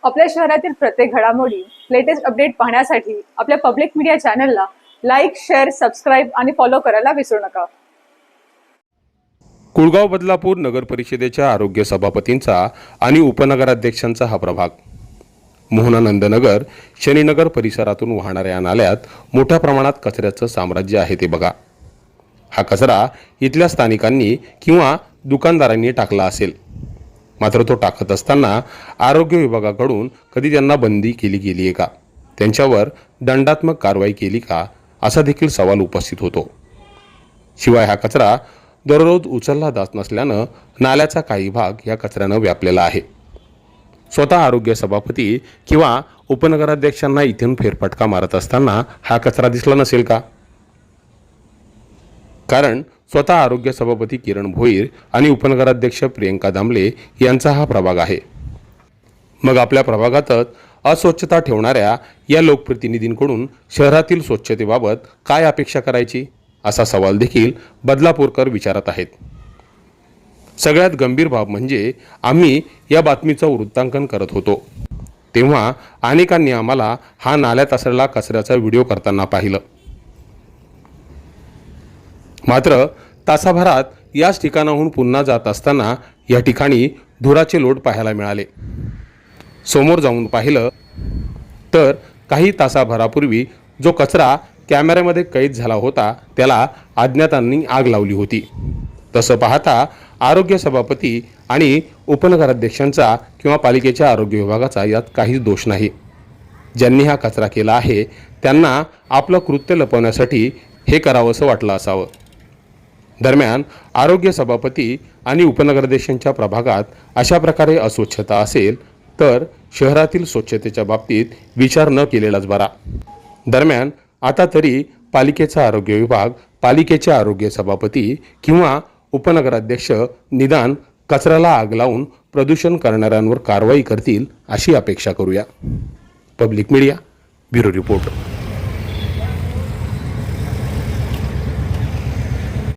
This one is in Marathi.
आपल्या शहरातील प्रत्येक घडामोडी लेटेस्ट अपडेट पाहण्यासाठी आपल्या पब्लिक मीडिया चॅनलला लाईक, शेअर, सबस्क्राईब आणि फॉलो करायला विसरू नका. कुळगाव बदलापूर नगर परिषदेच्या आरोग्य सभापतींचा आणि उपनगराध्यक्षांचा हा प्रभाग. मोहनानंदनगर, शनीनगर परिसरातून वाहणाऱ्या नाल्यात मोठ्या प्रमाणात कचऱ्याचं साम्राज्य आहे ते बघा. हा कचरा इथल्या स्थानिकांनी किंवा दुकानदारांनी टाकला असेल, मात्र तो टाकत असताना आरोग्य विभागाकडून कधी त्यांना बंदी केली गेली आहे का, त्यांच्यावर दंडात्मक कारवाई केली का, असा देखील सवाल उपस्थित होतो. शिवाय हा कचरा दररोज उचलला जात नसल्यानं नाल्याचा काही भाग या कचऱ्यानं व्यापलेला आहे. स्वतः आरोग्य सभापती किंवा उपनगराध्यक्षांना इथून फेरफटका मारत असताना हा कचरा दिसला नसेल का? कारण स्वतः आरोग्य सभापती किरण भोईर आणि उपनगराध्यक्ष प्रियंका दामले यांचा हा प्रभाग आहे. मग आपल्या प्रभागातच अस्वच्छता ठेवणाऱ्या या लोकप्रतिनिधींकडून शहरातील स्वच्छतेबाबत काय अपेक्षा करायची, असा सवाल देखील बदलापूरकर विचारत आहेत. सगळ्यात गंभीर बाब म्हणजे आम्ही या बातमीचं वृत्तांकन करत होतो तेव्हा अनेकांनी आम्हाला हा नाल्यात असलेला कचऱ्याचा व्हिडिओ करताना पाहिलं. मात्र तासाभरात याच ठिकाणाहून पुन्हा जात असताना या ठिकाणी धुराचे लोट पाहायला मिळाले. समोर जाऊन पाहिलं तर काही तासाभरापूर्वी जो कचरा कॅमेऱ्यामध्ये कैद झाला होता त्याला अज्ञातांनी आग लावली होती. तसं पाहता आरोग्य सभापती आणि उपनगराध्यक्षांचा किंवा पालिकेच्या आरोग्य विभागाचा यात काहीच दोष नाही. ज्यांनी हा कचरा केला आहे त्यांना आपलं कृत्य लपवण्यासाठी हे करावंसं वाटलं असावं. दरम्यान आरोग्य सभापती आणि उपनगराध्यक्षांच्या प्रभागात अशा प्रकारे अस्वच्छता असेल तर शहरातील स्वच्छतेच्या बाबतीत विचार न केलेलाच बरा. दरम्यान आता तरी पालिकेचा आरोग्य विभाग, पालिकेचे आरोग्य सभापती किंवा उपनगराध्यक्ष निदान कचऱ्याला आग लावून प्रदूषण करणाऱ्यांवर कारवाई करतील अशी अपेक्षा करूया. Public media, bureau report.